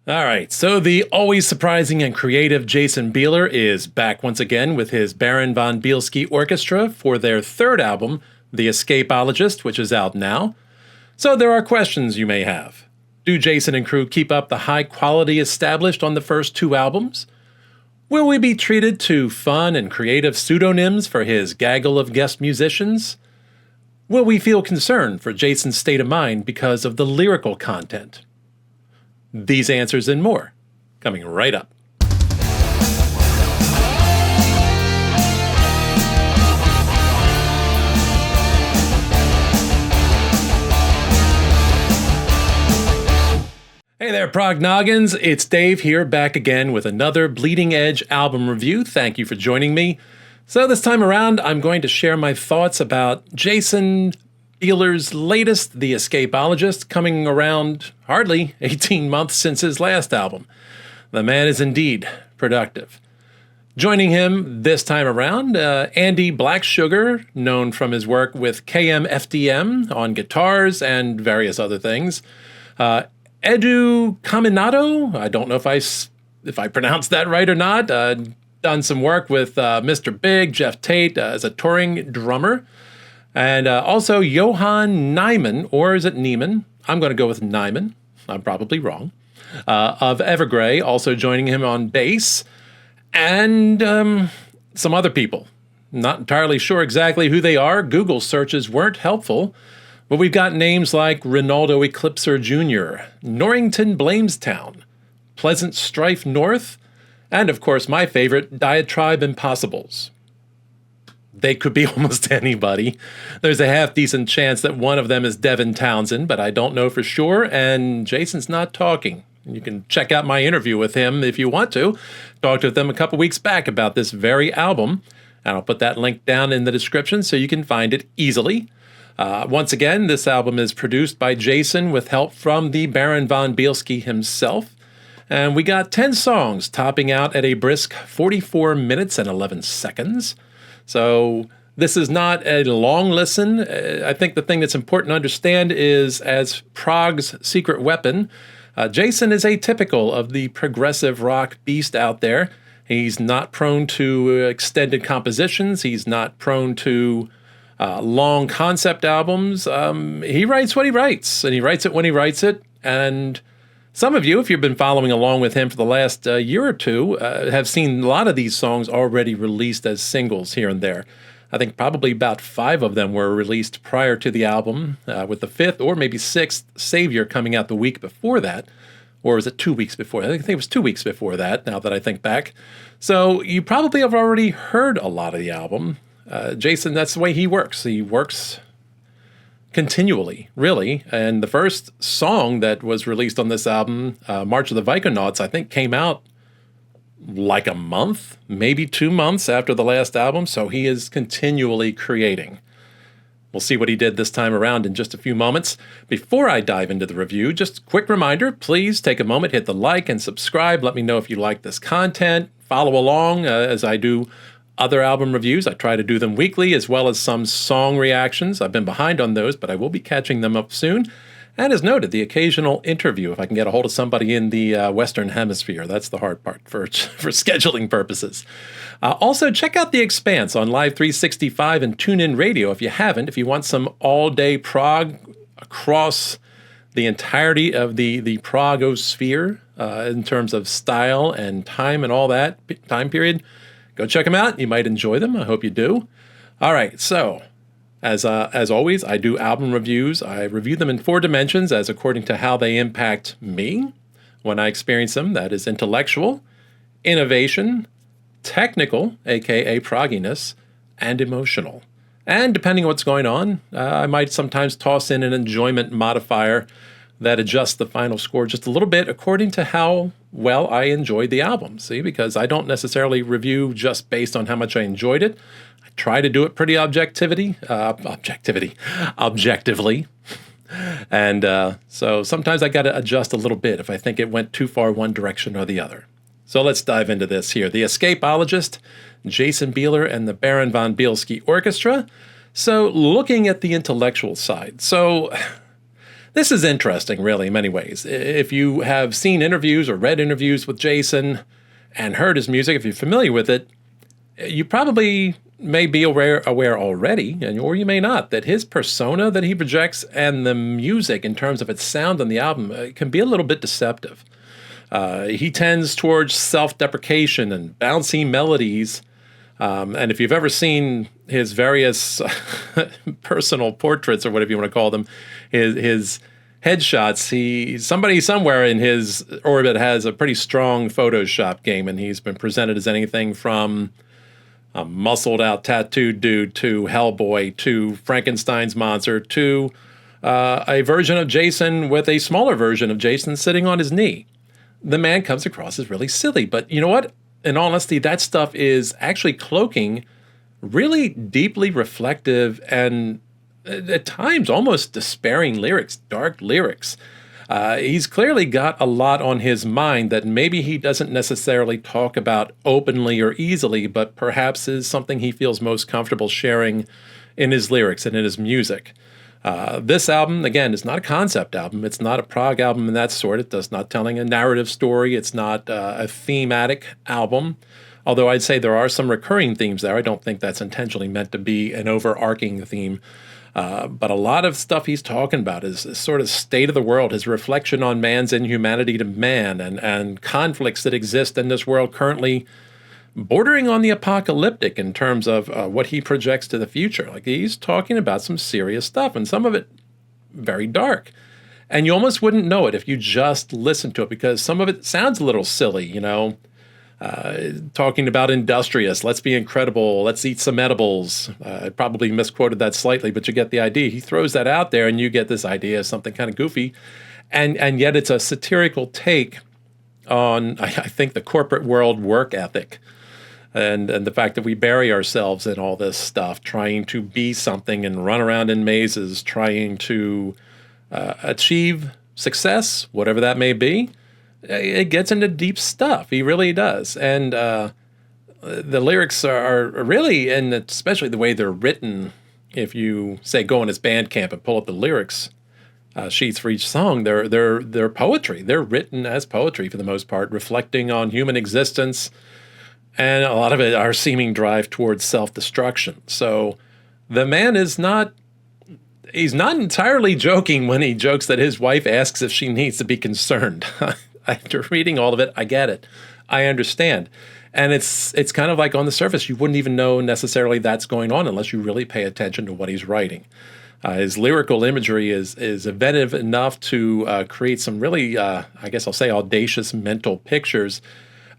All right, so the always surprising and creative Jason Bieler is back once again with his Baron von Bielski Orchestra for their third album, The Escapologist, which is out now. So there are questions you may have. Do Jason and crew keep up the high quality established on the first two albums? Will we be treated to fun and creative pseudonyms for his gaggle of guest musicians? Will we feel concern for Jason's state of mind because of the lyrical content? These answers and more, coming right up. Hey there, Prog Noggins. It's Dave here, back again with another Bleeding Edge album review. Thank you for joining me. So this time around, I'm going to share my thoughts about Jason Bieler's latest, The Escapologist, coming around hardly 18 months since his last album. The man is indeed productive. Joining him this time around, Andy Black Sugar, known from his work with KMFDM on guitars and various other things. Edu Caminado, I don't know if I pronounced that right or not, done some work with Mr. Big, Jeff Tate, as a touring drummer. And also Johann Nyman, or is it Neiman? I'm going to go with Nyman. I'm probably wrong. Of Evergrey, also joining him on bass. And some other people. Not entirely sure exactly who they are. Google searches weren't helpful. But we've got names like Ronaldo Eclipser Jr., Norrington Blamestown, Pleasant Strife North, and of course my favorite, Diatribe Impossibles. They could be almost anybody. There's a half-decent chance that one of them is Devin Townsend, but I don't know for sure, and Jason's not talking. You can check out my interview with him if you want to. Talked with them a couple weeks back about this very album, and I'll put that link down in the description so you can find it easily. Once again, this album is produced by Jason with help from the Baron von Bielski himself. And we got 10 songs topping out at a brisk 44 minutes and 11 seconds. So this is not a long listen. I think the thing that's important to understand is, as prog's secret weapon, Jason is atypical of the progressive rock beast out there. He's not prone to extended compositions. He's not prone to long concept albums. He writes what he writes, and he writes it when he writes it. And some of you, if you've been following along with him for the last year or two, have seen a lot of these songs already released as singles here and there. I think probably about 5 of them were released prior to the album, with the 5th or maybe 6th, Savior, coming out the week before that. Or was it 2 weeks before? I think it was 2 weeks before that, now that I think back. So you probably have already heard a lot of the album. Jason, that's the way he works. He works continually, really. And the first song that was released on this album, March of the Viconauts, I think came out like a month, maybe 2 months after the last album. So he is continually creating. We'll see what he did this time around in just a few moments. Before I dive into the review, just a quick reminder, please take a moment, hit the like and subscribe. Let me know if you like this content. Follow along as I do other album reviews. I try to do them weekly, as well as some song reactions. I've been behind on those, but I will be catching them up soon. And as noted, the occasional interview, if I can get a hold of somebody in the Western Hemisphere. That's the hard part for scheduling purposes. Also, check out the Expanse on Live 365 and TuneIn Radio if you haven't. If you want some all-day prog across the entirety of the progosphere in terms of style and time and all that time period, go check them out. You might enjoy them. I hope you do. All right, so as always, I do album reviews. I review them in 4 dimensions as according to how they impact me when I experience them. That is intellectual, innovation, technical, aka progginess, and emotional. And depending on what's going on, I might sometimes toss in an enjoyment modifier that adjusts the final score just a little bit according to how well I enjoyed the album. See, because I don't necessarily review just based on how much I enjoyed it. I try to do it pretty objectively. And so sometimes I got to adjust a little bit if I think it went too far one direction or the other. So let's dive into this here. The Escapologist, Jason Bieler and the Baron von Bielski Orchestra. So looking at the intellectual side. So This is interesting, really, in many ways. If you have seen interviews or read interviews with Jason and heard his music, if you're familiar with it, you probably may be aware already, or you may not, that his persona that he projects and the music in terms of its sound on the album can be a little bit deceptive. He tends towards self-deprecation and bouncy melodies. And if you've ever seen his various personal portraits, or whatever you want to call them, his headshots, somebody somewhere in his orbit has a pretty strong Photoshop game, and he's been presented as anything from a muscled-out tattooed dude to Hellboy to Frankenstein's monster to a version of Jason with a smaller version of Jason sitting on his knee. The man comes across as really silly, but you know what? In all honesty, that stuff is actually cloaking really deeply reflective and at times almost despairing lyrics, dark lyrics. He's clearly got a lot on his mind that maybe he doesn't necessarily talk about openly or easily, but perhaps is something he feels most comfortable sharing in his lyrics and in his music. This album, again, is not a concept album. It's not a prog album in that sort. It does not telling a narrative story. It's not a thematic album, although I'd say there are some recurring themes there. I don't think that's intentionally meant to be an overarching theme. But a lot of stuff he's talking about is sort of state of the world, his reflection on man's inhumanity to man and conflicts that exist in this world currently, bordering on the apocalyptic in terms of what he projects to the future. Like, he's talking about some serious stuff, and some of it very dark. And you almost wouldn't know it if you just listened to it, because some of it sounds a little silly, talking about industrious, let's be incredible, let's eat some edibles. I probably misquoted that slightly, but you get the idea. He throws that out there, and you get this idea of something kind of goofy. And yet it's a satirical take on, I think, the corporate world work ethic. And the fact that we bury ourselves in all this stuff, trying to be something and run around in mazes, trying to achieve success, whatever that may be. It gets into deep stuff. He really does. And the lyrics are really, and especially the way they're written, if you, say, go on his Bandcamp and pull up the lyrics sheets for each song, they're poetry. They're written as poetry for the most part, reflecting on human existence. And a lot of it are seeming drive towards self-destruction. So the man is he's not entirely joking when he jokes that his wife asks if she needs to be concerned. After reading all of it, I get it. I understand. And it's kind of like on the surface, you wouldn't even know necessarily that's going on unless you really pay attention to what he's writing. His lyrical imagery is inventive enough to create some really, I guess I'll say, audacious mental pictures.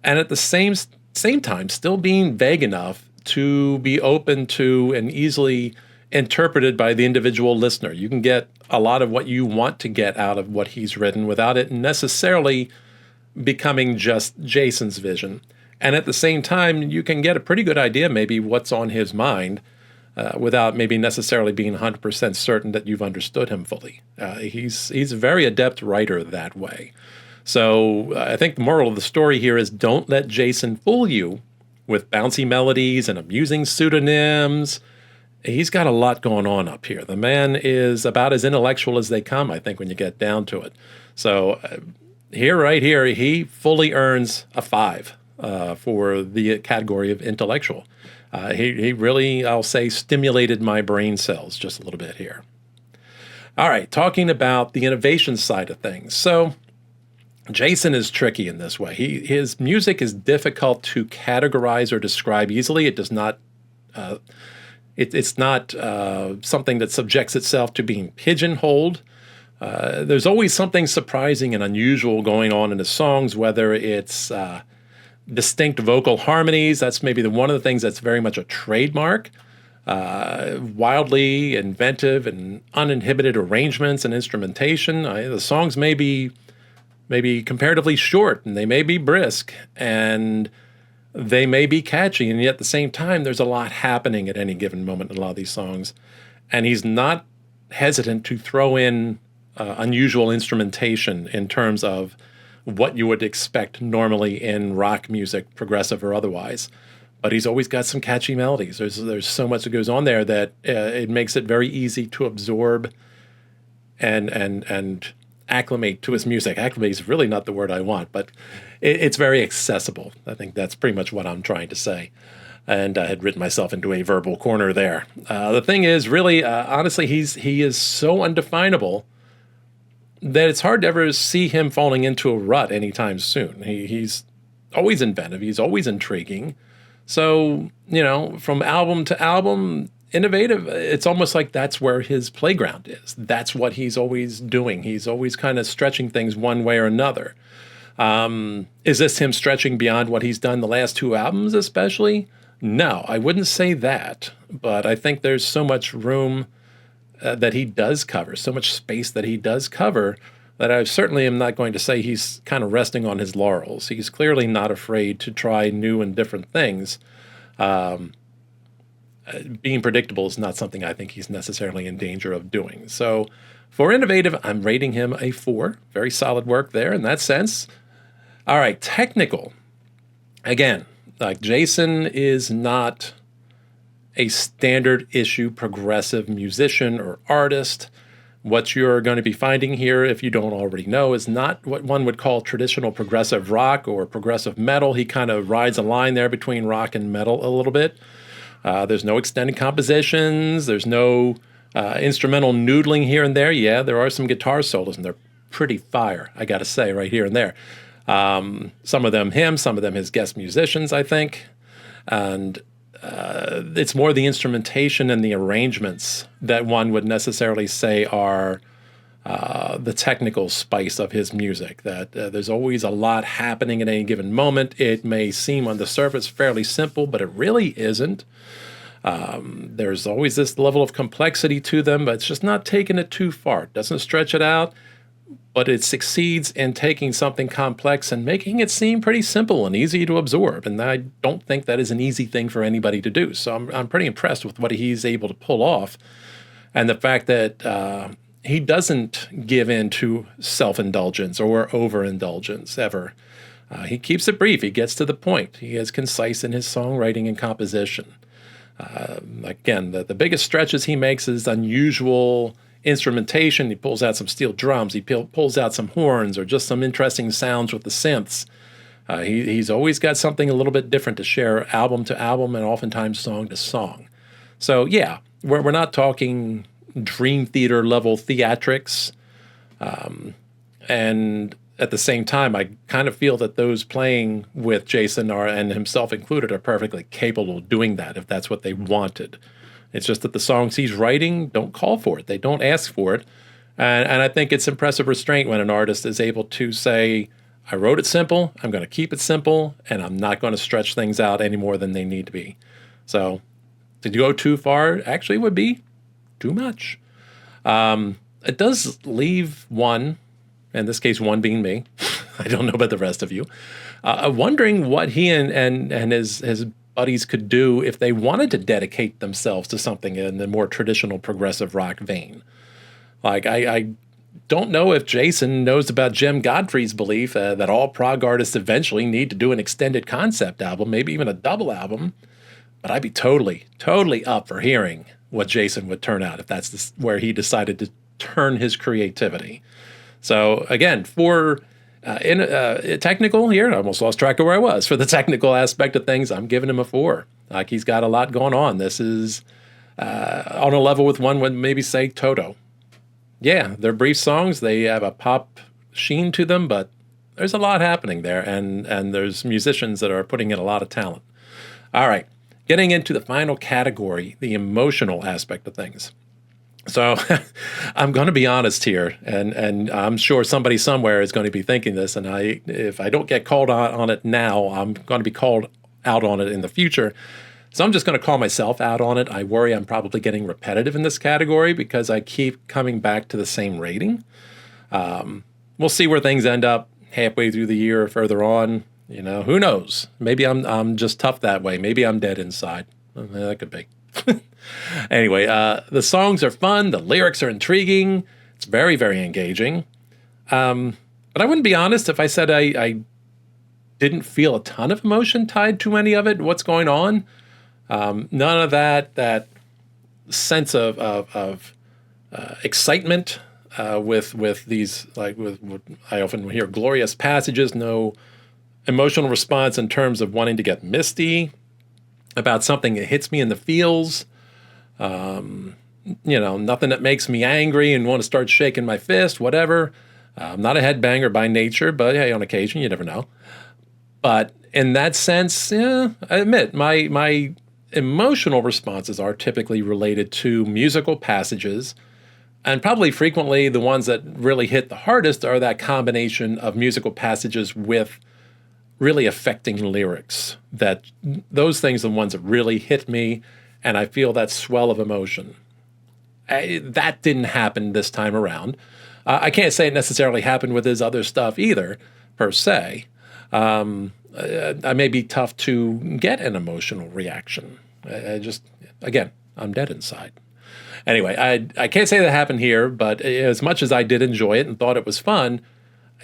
And at the same time, still being vague enough to be open to and easily interpreted by the individual listener. You can get a lot of what you want to get out of what he's written without it necessarily becoming just Jason's vision. And at the same time, you can get a pretty good idea maybe what's on his mind without maybe necessarily being 100% certain that you've understood him fully. He's a very adept writer that way. So I think the moral of the story here is don't let Jason fool you with bouncy melodies and amusing pseudonyms. He's got a lot going on up here. The man is about as intellectual as they come, I think, when you get down to it. So right here, he fully earns a 5 for the category of intellectual. He really, I'll say, stimulated my brain cells just a little bit here. All right, talking about the innovation side of things. So Jason is tricky in this way. His music is difficult to categorize or describe easily. It does not... It's not something that subjects itself to being pigeonholed. There's always something surprising and unusual going on in his songs, whether it's distinct vocal harmonies. That's maybe one of the things that's very much a trademark. Wildly inventive and uninhibited arrangements and instrumentation. The songs may be comparatively short, and they may be brisk, and they may be catchy, and yet at the same time, there's a lot happening at any given moment in a lot of these songs. And he's not hesitant to throw in unusual instrumentation in terms of what you would expect normally in rock music, progressive or otherwise. But he's always got some catchy melodies. There's so much that goes on there that it makes it very easy to absorb and acclimate to his music. Acclimate is really not the word I want, but it's very accessible. I think that's pretty much what I'm trying to say. And I had written myself into a verbal corner there. The thing is, really, honestly, he is so undefinable that it's hard to ever see him falling into a rut anytime soon. He's always inventive. He's always intriguing. So, from album to album, innovative, it's almost like that's where his playground is. That's what he's always doing. He's always kind of stretching things one way or another. Is this him stretching beyond what he's done the last 2 albums, especially? No, I wouldn't say that. But I think there's so much room that he does cover, so much space that he does cover, that I certainly am not going to say he's kind of resting on his laurels. He's clearly not afraid to try new and different things. Being predictable is not something I think he's necessarily in danger of doing. So for innovative, I'm rating him a 4. Very solid work there in that sense. All right, technical. Again, like Jason is not a standard issue progressive musician or artist. What you're going to be finding here, if you don't already know, is not what one would call traditional progressive rock or progressive metal. He kind of rides a line there between rock and metal a little bit. There's no extended compositions. There's no instrumental noodling here and there. Yeah, there are some guitar solos, and they're pretty fire, I got to say, right here and there. Some of them him, some of them his guest musicians, I think. And it's more the instrumentation and the arrangements that one would necessarily say are the technical spice of his music, that there's always a lot happening at any given moment. It may seem on the surface fairly simple, but it really isn't. There's always this level of complexity to them, but it's just not taking it too far. It doesn't stretch it out, but it succeeds in taking something complex and making it seem pretty simple and easy to absorb. And I don't think that is an easy thing for anybody to do. So I'm pretty impressed with what he's able to pull off. And the fact that he doesn't give in to self-indulgence or overindulgence ever. He keeps it brief. He gets to the point. He is concise in his songwriting and composition. Again, the biggest stretches he makes is unusual instrumentation. He pulls out some steel drums. He pulls out some horns or just some interesting sounds with the synths. He's always got something a little bit different to share album to album and oftentimes song to song. So yeah, we're not talking Dream Theater level theatrics. And at the same time, I kind of feel that those playing with Jason and himself included are perfectly capable of doing that if that's what they wanted. It's just that the songs he's writing don't call for it. They don't ask for it. And I think it's impressive restraint when an artist is able to say, I wrote it simple, I'm going to keep it simple, and I'm not going to stretch things out any more than they need to be. So to go too far actually would be too much. It does leave one, in this case one being me, I don't know about the rest of you, wondering what he and his buddies could do if they wanted to dedicate themselves to something in the more traditional progressive rock vein. Like, I don't know if Jason knows about Jim Godfrey's belief that all prog artists eventually need to do an extended concept album, maybe even a double album, but I'd be totally up for hearing what Jason would turn out if that's where he decided to turn his creativity. So again, for technical here, I almost lost track of where I was. For the technical aspect of things, I'm giving him a 4. Like, he's got a lot going on. This is on a level with one would maybe say Toto. Yeah, they're brief songs. They have a pop sheen to them, but there's a lot happening there, and there's musicians that are putting in a lot of talent. All right, getting into the final category, the emotional aspect of things. So I'm going to be honest here, and I'm sure somebody somewhere is going to be thinking this, and if I don't get called on it now, I'm going to be called out on it in the future. So I'm just going to call myself out on it. I worry I'm probably getting repetitive in this category because I keep coming back to the same rating. We'll see where things end up halfway through the year or further on. You know, who knows? Maybe I'm just tough that way. Maybe I'm dead inside. That could be. Anyway, the songs are fun. The lyrics are intriguing. It's very, very engaging. But I wouldn't be honest if I said I didn't feel a ton of emotion tied to any of it. What's going on? None of that sense of excitement with these, like with I often hear glorious passages, no emotional response in terms of wanting to get misty about something that hits me in the feels. Nothing that makes me angry and want to start shaking my fist, whatever. I'm not a headbanger by nature, but hey, on occasion, you never know. But in that sense, I admit my emotional responses are typically related to musical passages, and probably frequently the ones that really hit the hardest are that combination of musical passages with really affecting lyrics. Those things are the ones that really hit me, and I feel that swell of emotion. That didn't happen this time around. I can't say it necessarily happened with his other stuff either, per se. I may be tough to get an emotional reaction. Again, I'm dead inside. Anyway, I can't say that happened here, but as much as I did enjoy it and thought it was fun,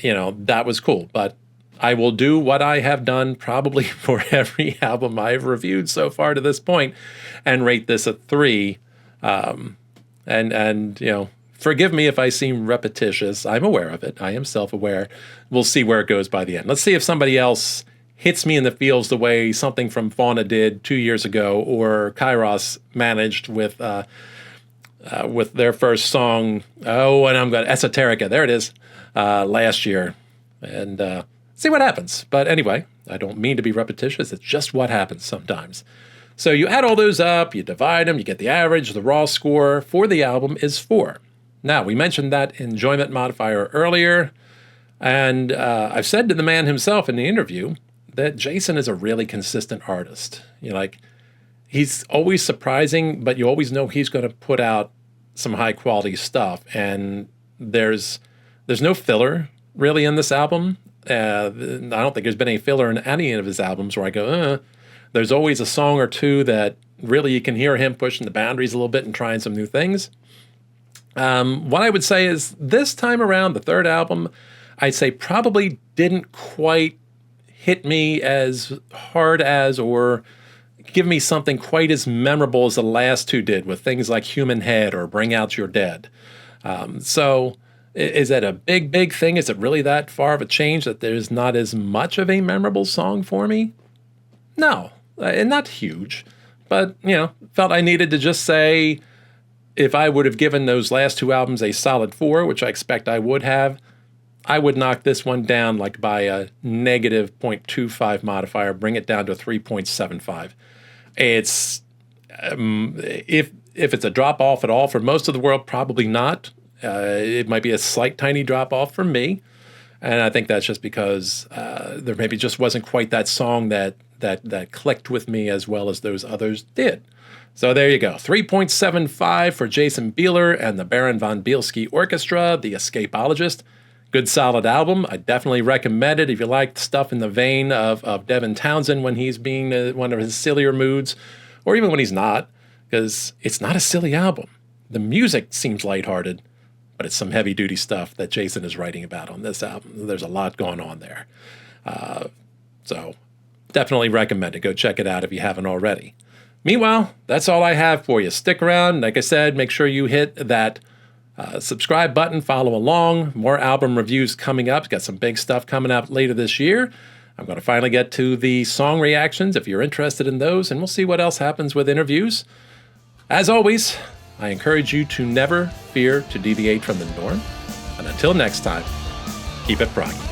that was cool. But I will do what I have done probably for every album I've reviewed so far to this point and rate this a 3. Forgive me if I seem repetitious. I'm aware of it. I am self-aware. We'll see where it goes by the end. Let's see if somebody else hits me in the feels the way something from Fauna did 2 years ago, or Kairos managed with their first song. Oh, and I'm going Esoterica. There it is. Last year, and see what happens. But anyway, I don't mean to be repetitious. It's just what happens sometimes. So you add all those up, you divide them, you get the average. The raw score for the album is 4. Now, we mentioned that enjoyment modifier earlier, and I've said to the man himself in the interview that Jason is a really consistent artist. He's always surprising, but you always know he's going to put out some high quality stuff. And there's no filler really in this album. I don't think there's been any filler in any of his albums where I go, There's always a song or two that really you can hear him pushing the boundaries a little bit and trying some new things. What I would say is this time around, the third album, I'd say probably didn't quite hit me as hard as, or give me something quite as memorable as the last two did with things like Human Head or Bring Out Your Dead. So is that a big thing? Is it really that far of a change that there's not as much of a memorable song for me? No, and not huge, but, felt I needed to just say, if I would have given those last two albums a solid 4, which I expect I would have, I would knock this one down like by a negative 0.25 modifier, bring it down to a 3.75. It's, if it's a drop off at all for most of the world, probably not. It might be a slight tiny drop off for me. And I think that's just because there maybe just wasn't quite that song that clicked with me as well as those others did. So there you go. 3.75 for Jason Bieler and the Baron von Bielski Orchestra, the Escapologist. Good solid album. I definitely recommend it if you like stuff in the vein of Devin Townsend when he's being one of his sillier moods, or even when he's not, because it's not a silly album. The music seems lighthearted, but it's some heavy-duty stuff that Jason is writing about on this album. There's a lot going on there. So definitely recommend it. Go check it out if you haven't already. Meanwhile, that's all I have for you. Stick around. Like I said, make sure you hit that subscribe button, follow along. More album reviews coming up. Got some big stuff coming up later this year. I'm going to finally get to the song reactions if you're interested in those, and we'll see what else happens with interviews. As always, I encourage you to never fear to deviate from the norm. And until next time, keep it proggy.